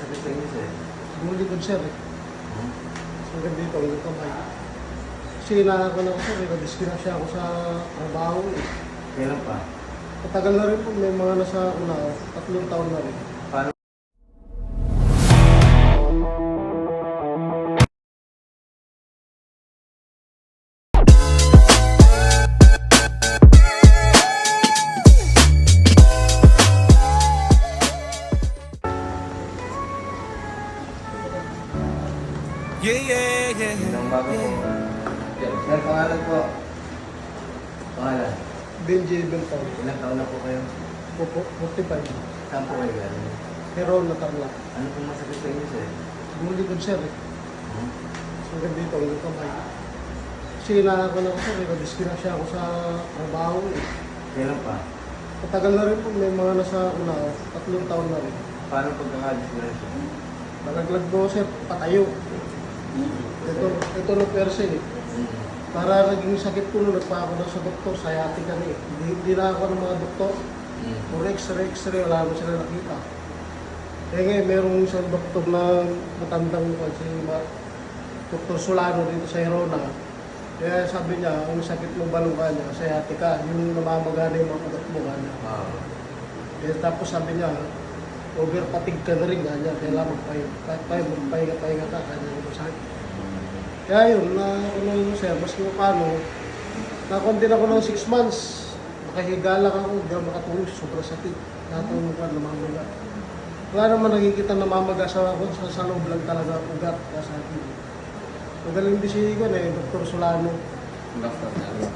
masakit sa inyo, sir? Siguro likod sir eh. Hmm? Hanggang dito, hanggang kamay. Kasi ko na ako sir eh, nadisgrasya ako sa trabaho eh. Kailan pa? Matagal na rin po, may mga nasa una, 3 taon na rin. Paano? Yun ang bago po. Sir, pangalan po. Pangalan. Benji Beltao. Ilang taon na po kayo? Opo, 45. Saan po kayo galing? Pero natarla. Ano pong masakit sa inyo, sir? Siguro likod sir eh. Hmm? Hanggang dito, hanggang kamay. Kasi ko na ako sir eh, nadisgrasya ako sa trabaho eh. Kailan pa? Matagal na rin po, may mga nasa una, 3 taon na rin. Paano pagkakadisgrasya? Nalaglag po sir, patayo. Ito na perse eh. Para naging sakit ko nung nagpa ako na sa doktor, sciatica na eh. Hindi na ako ng mga doktor. Puro x-ray, wala mo sila nakita. Eh ngayon, merong isang doktor na matandang si Dr. Solano dito sa Herona. Kaya sabi niya, ang sakit ng balungga niya, sciatica, yung namamagana yung mga ugat mo kanya. Eh, tapos sabi niya, over-fatigue ka na rin kanya, kailangan magpahinga ka, kanya yung sakit. Kaya yun, ano yung sir, mas kung paano, nakontin ako ng 6 months, makahiga lang ako, hindi ako makatulog, sobrang sakit. Natulog ka, namamaga. Wala naman nakikita namamaga sa loob lang talaga ugat, kasakit. Magaling din si Igan eh, Dr. Solano. Dr. Alex.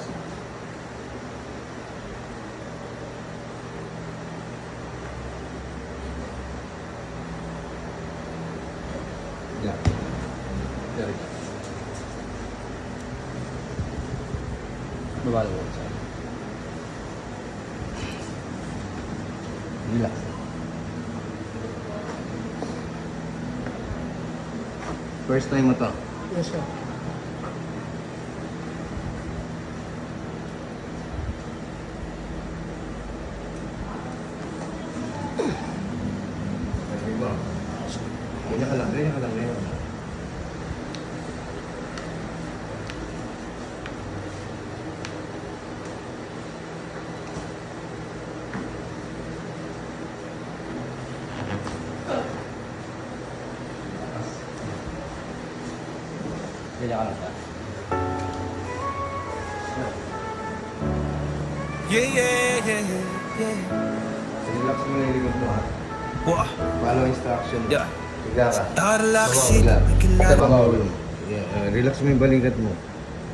Yeah. Very good. Baba mo sa. Relax. First time mo to? Yes sir. Ganyan ka lang, ganyan ka lang, ganyan ka lang. Ganyan ka lang siya. Relax mo na yung likod mo ha. Follow instruction. Higa ka. Higa. Sa baba ulo. Relax mo yung balikat mo.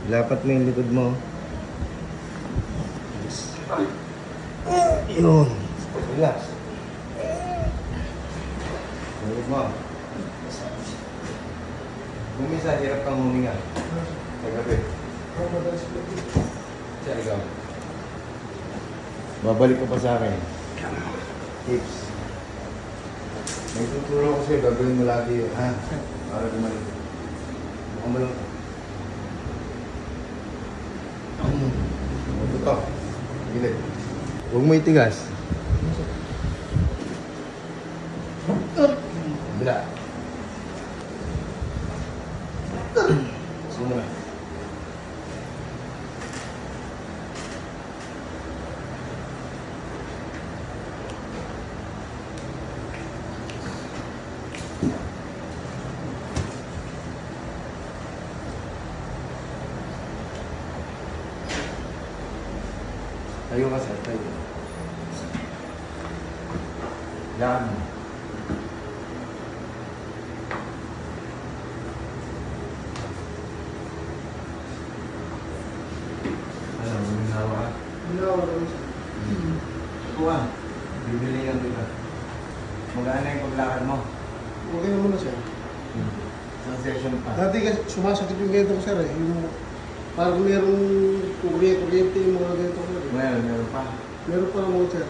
Lapat mo yung likod mo. Yes. Yun. Relax. Likod mo. Bumisa, hirap kang huminga. Sa gabi. Siya, ikaw. Babalik ka pa sa akin. Tips. May tuturo ko sa'yo, gagawin mo lagi yun, ha? Para gumalik. Mukhang mo lang. Ito to. Gilid. Huwag mo itigas. Bila. Sige mo na. Tayo ka sir, tayo. Yan. Ano, minawa ka? Ginawa ko sir. Kuha. Bibili yan kita. Magana yung paglakad mo. Okay naman na sir. Isang session pa. Dati kasi sumasakit yung ganito ko sir eh. Yung parang merong kuryente yung mga ganito ko sir. Meron pa. Meron pa naman sir.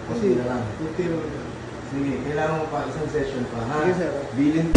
Kunti na lang. Kunti na lang. Sige, kailangan mo pa isang session pa, ha? Sige, sir. Bilin.